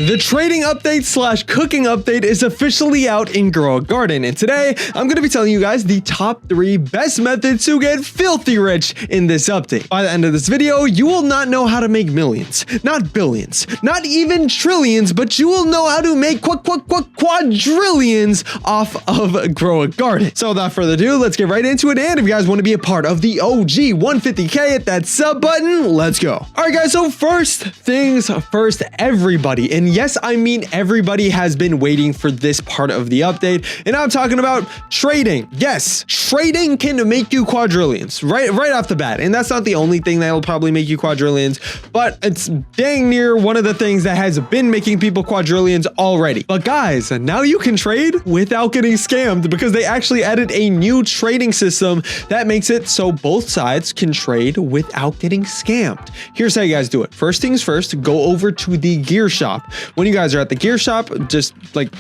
The trading update slash cooking update is officially out in Grow a Garden, and today I'm going to be telling you guys the top 3 best methods to get filthy rich in this update. By the end of this video, you will not know how to make millions, not billions, not even trillions, but you will know how to make quadrillions off of Grow a Garden. So without further ado, let's get right into it, and if you guys want to be a part of the OG 150K, hit that sub button, let's go. Alright guys, so first things first, everybody, and yes, I mean everybody has been waiting for this part of the update, and I'm talking about trading. Yes, trading can make you quadrillions right off the bat, and that's not the only thing that will probably make you quadrillions, but it's dang near one of the things that has been making people quadrillions already. But guys, now you can trade without getting scammed because they actually added a new trading system that makes it so both sides can trade without getting scammed. Here's how you guys do it. First things first, go over to the gear shop. When you guys are at the gear shop, just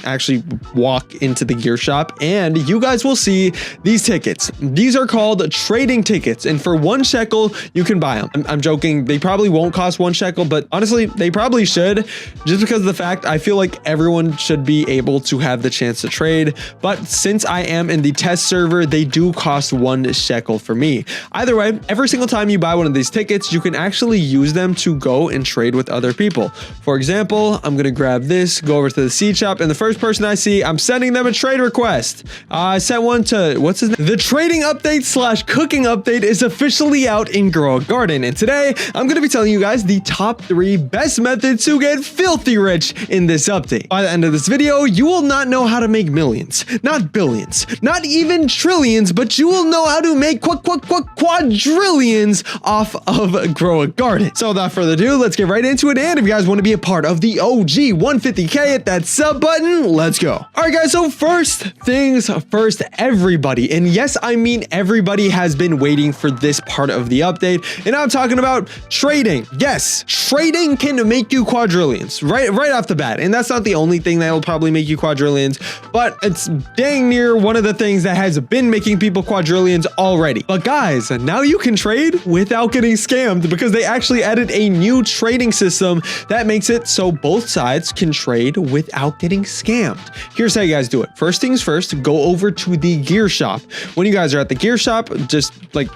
actually walk into the gear shop and you guys will see these tickets. These are called trading tickets, and for 1 shekel you can buy them. I'm joking, they probably won't cost 1 shekel, but honestly they probably should, just because of the fact I feel like everyone should be able to have the chance to trade. But since I am in the test server, they do cost 1 shekel for me. Either way, every single time you buy one of these tickets, you can actually use them to go and trade with other people. For example, I'm gonna grab this, go over to the seed shop, and the first person I see, I'm sending them a trade request. I sent one to, what's his name? The trading update slash cooking update is officially out in Grow a Garden, and today I'm gonna be telling you guys the top 3 best methods to get filthy rich in this update. By the end of this video, you will not know how to make millions, not billions, not even trillions, but you will know how to make quadrillions off of Grow a Garden. So without further ado, let's get right into it, and if you guys want to be a part of the OG 150K, hit that sub button, let's go. All right guys, so first things first, everybody, and yes, I mean everybody has been waiting for this part of the update, and I'm talking about trading. Yes, trading can make you quadrillions right off the bat, and that's not the only thing that will probably make you quadrillions, but it's dang near one of the things that has been making people quadrillions already. But guys, now you can trade without getting scammed because they actually added a new trading system that makes it so both sides can trade without getting scammed. Here's how you guys do it. First things first, go over to the gear shop. When you guys are at the gear shop, just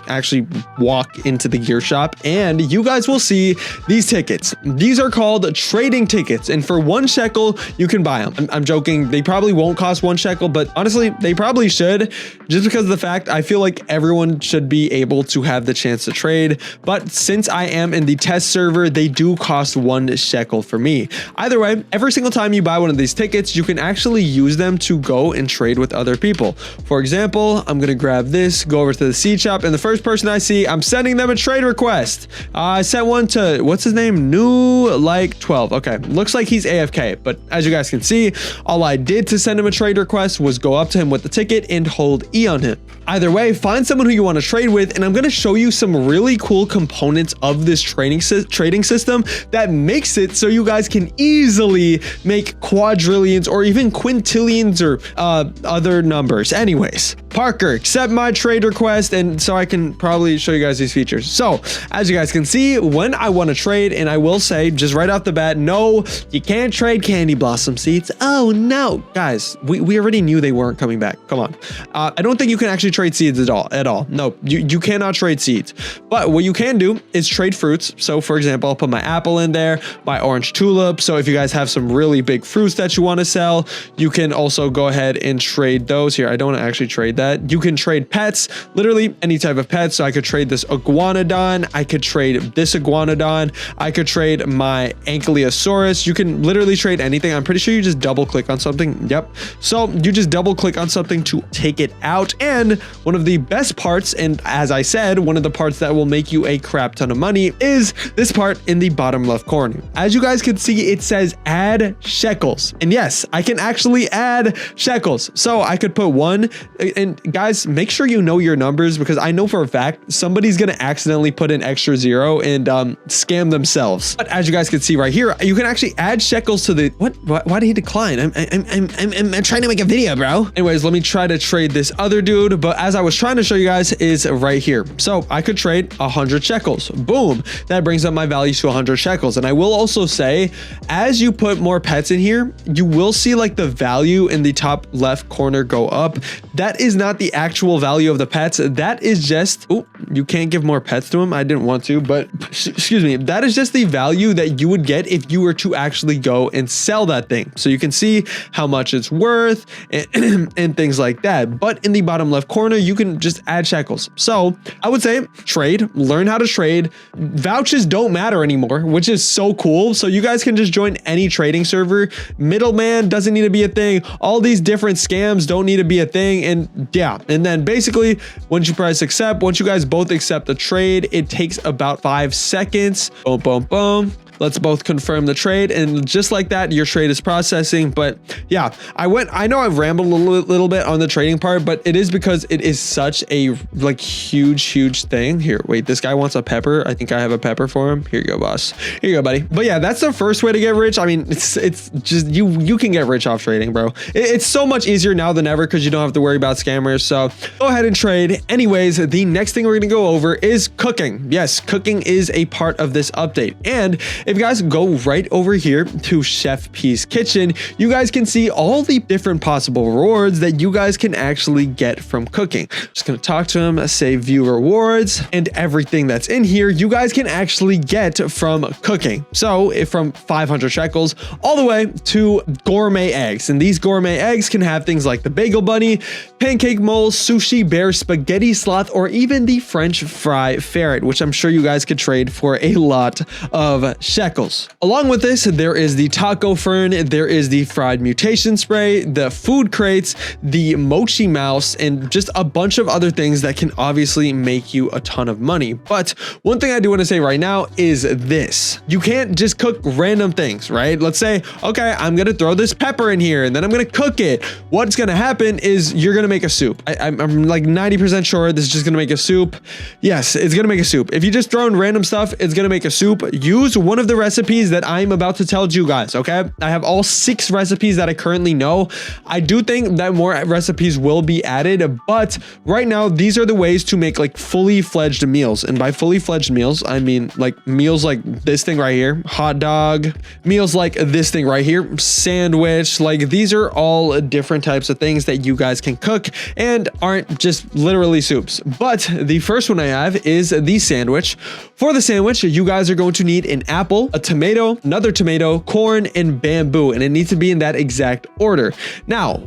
actually walk into the gear shop and you guys will see these tickets. These are called trading tickets, and for 1 shekel you can buy them. I'm joking, they probably won't cost 1 shekel, but honestly they probably should, just because of the fact I feel like everyone should be able to have the chance to trade. But since I am in the test server, they do cost 1 shekel for me. Either way, every single time you buy one of these tickets, you can actually use them to go and trade with other people. For example, I'm gonna grab this, go over to the seed shop, and the first person I see, I'm sending them a trade request. I sent one to, what's his name? New 12. Okay, looks like he's AFK, but as you guys can see, all I did to send him a trade request was go up to him with the ticket and hold E on him. Either way, find someone who you want to trade with, and I'm going to show you some really cool components of this trading system that makes it so you guys can easily make quadrillions or even quintillions or other numbers. Anyways, Parker, accept my trade request, and so I can probably show you guys these features. So as you guys can see, when I want to trade, and I will say just right off the bat, no, you can't trade candy blossom seeds. Oh no, guys, we already knew they weren't coming back. Come on. I don't think you can actually trade seeds at all. No, you cannot trade seeds, but what you can do is trade fruits. So for example, I'll put my apple in there, my orange tulip. So if you guys have some really big fruits that you want to sell, you can also go ahead and trade those. Here, I don't want to actually trade that. You can trade pets, literally any type of pet. So I could trade this iguanodon, I could trade this iguanodon, I could trade my ankylosaurus. You can literally trade anything. I'm pretty sure you just double click on something. Yep. So you just double click on something to take it out. And one of the best parts, and as I said, one of the parts that will make you a crap ton of money, is this part in the bottom left corner. As you guys can see, it says add shekels, and yes, I can actually add shekels. So I could put 1, and guys, make sure you know your numbers, because I know for a fact somebody's gonna accidentally put an extra 0 and scam themselves. But as you guys can see right here, you can actually add shekels to the why did he decline? I'm trying to make a video, bro. Anyways, let me try to trade this other dude, but as I was trying to show you guys is right here. So I could trade 100 shekels. Boom. That brings up my value to 100 shekels. And I will also say, as you put more pets in here, you will see like the value in the top left corner go up. That is not the actual value of the pets. That is just, oh, you can't give more pets to him. I didn't want to, but excuse me. That is just the value that you would get if you were to actually go and sell that thing. So you can see how much it's worth and things like that. But in the bottom left corner, you can just add shekels. So I would say trade, learn how to trade. Vouchers don't matter anymore, which is so cool. So you guys can just join any trading server. Middleman doesn't need to be a thing. All these different scams don't need to be a thing. And yeah, and then basically once you press accept, once you guys both accept the trade, it takes about 5 seconds. Boom, boom, boom. Let's both confirm the trade, and just like that, your trade is processing. But yeah, I know I've rambled a little bit on the trading part, but it is because it is such a like huge thing. Here, wait, this guy wants a pepper. I think I have a pepper for him. Here you go, boss. Here you go, buddy. But yeah, that's the first way to get rich. I mean, it's just you can get rich off trading, bro. It's so much easier now than ever because you don't have to worry about scammers. So go ahead and trade. Anyways, the next thing we're gonna go over is cooking. Yes, cooking is a part of this update. And if you guys go right over here to Chef P's kitchen, you guys can see all the different possible rewards that you guys can actually get from cooking. Just gonna talk to him, say view rewards, and everything that's in here you guys can actually get from cooking. So from 500 shekels all the way to gourmet eggs, and these gourmet eggs can have things like the bagel bunny, pancake mole, sushi bear, spaghetti sloth, or even the French fry ferret, which I'm sure you guys could trade for a lot of shekels. Along with this, there is the taco fern, there is the fried mutation spray, the food crates, the mochi mouse, and just a bunch of other things that can obviously make you a ton of money. But one thing I do want to say right now is this: you can't just cook random things, right? Let's say, okay, I'm gonna throw this pepper in here and then I'm gonna cook it. What's gonna happen is you're gonna make a soup. I'm like 90% sure this is just gonna make a soup. Yes, it's gonna make a soup. If you just throw in random stuff, it's gonna make a soup. Use one of the recipes that I'm about to tell you guys, okay? I have all 6 recipes that I currently know. I do think that more recipes will be added, but right now these are the ways to make like fully fledged meals. And by fully fledged meals, I mean like meals like this thing right here, hot dog, meals like this thing right here, sandwich. Like these are all different types of things that you guys can cook and aren't just literally soups. But the first one I have is the sandwich. For the sandwich, you guys are going to need an apple, a tomato, another tomato, corn, and bamboo, and it needs to be in that exact order. Now,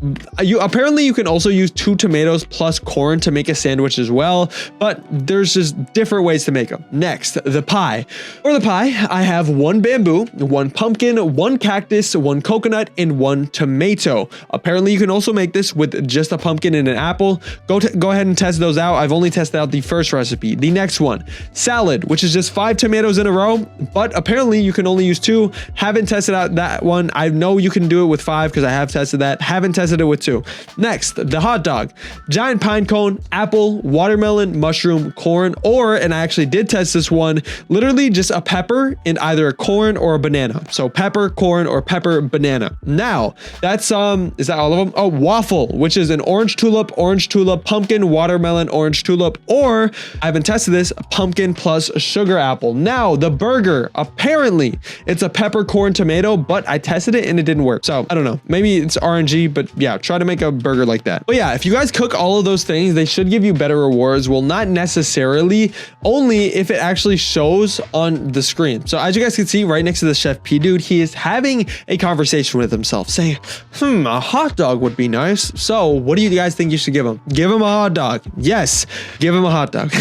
apparently you can also use 2 tomatoes plus corn to make a sandwich as well, but there's just different ways to make them. Next, the pie. For the pie, I have 1 bamboo, 1 pumpkin, 1 cactus, 1 coconut, and 1 tomato. Apparently you can also make this with just a pumpkin and an apple. Go ahead and test those out. I've only tested out the first recipe. The next one, salad, which is just 5 tomatoes in a row, but apparently you can only use 2. Haven't tested out that one. I know you can do it with 5 because I have tested that. Haven't tested it with 2. Next, the hot dog, giant pine cone, apple, watermelon, mushroom, corn, or, and I actually did test this one, literally just a pepper and either a corn or a banana. So pepper, corn, or pepper, banana. Now that's is that all of them? Oh, waffle, which is an orange tulip, pumpkin, watermelon, orange tulip, or I haven't tested this, pumpkin plus sugar apple. Now the burger, apparently it's a pepper, corn, tomato, but I tested it and it didn't work. So I don't know, maybe it's RNG, but yeah, try to make a burger like that. But yeah, if you guys cook all of those things, they should give you better rewards. Well, not necessarily, only if it actually shows on the screen. So as you guys can see right next to the Chef P dude, he is having a conversation with himself saying, a hot dog would be nice. So what do you guys think you should give him? Give him a hot dog. Yes, give him a hot dog.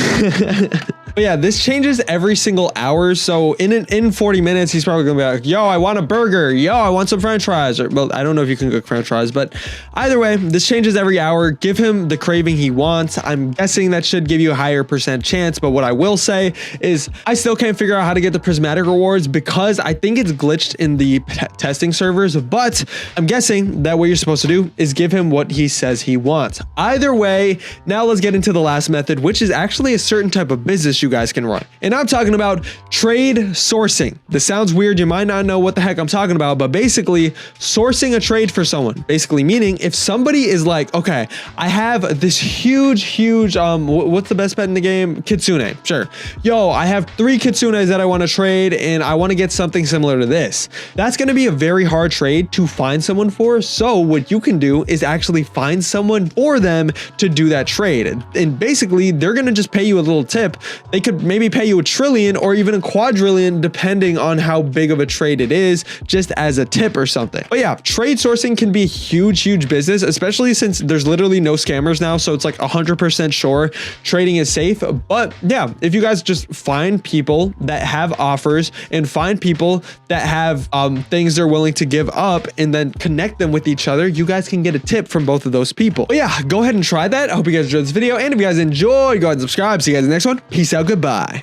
But yeah, this changes every single hour. So in 40 minutes, he's probably gonna be like, yo, I want a burger. Yo, I want some French fries. Or, well, I don't know if you can cook French fries, but either way, this changes every hour. Give him the craving he wants. I'm guessing that should give you a higher % chance. But what I will say is I still can't figure out how to get the prismatic rewards because I think it's glitched in the testing servers. But I'm guessing that what you're supposed to do is give him what he says he wants. Either way, now let's get into the last method, which is actually a certain type of business business you guys can run. And I'm talking about trade sourcing. This sounds weird. You might not know what the heck I'm talking about, but basically sourcing a trade for someone. Basically meaning if somebody is like, okay, I have this huge, what's the best pet in the game? Kitsune. Sure. Yo, I have 3 kitsunes that I want to trade and I want to get something similar to this. That's going to be a very hard trade to find someone for. So what you can do is actually find someone for them to do that trade. And basically they're going to just pay you a little tip. They could maybe pay you $1 trillion or even $2 quadrillion, depending on how big of a trade it is, just as a tip or something. But yeah, trade sourcing can be a huge business, especially since there's literally no scammers now. So it's like 100% sure trading is safe. But yeah, if you guys just find people that have offers and find people that have things they're willing to give up and then connect them with each other, you guys can get a tip from both of those people. But yeah, go ahead and try that. I hope you guys enjoyed this video. And if you guys enjoyed, go ahead and subscribe. See you guys in the next one. Peace out. Goodbye.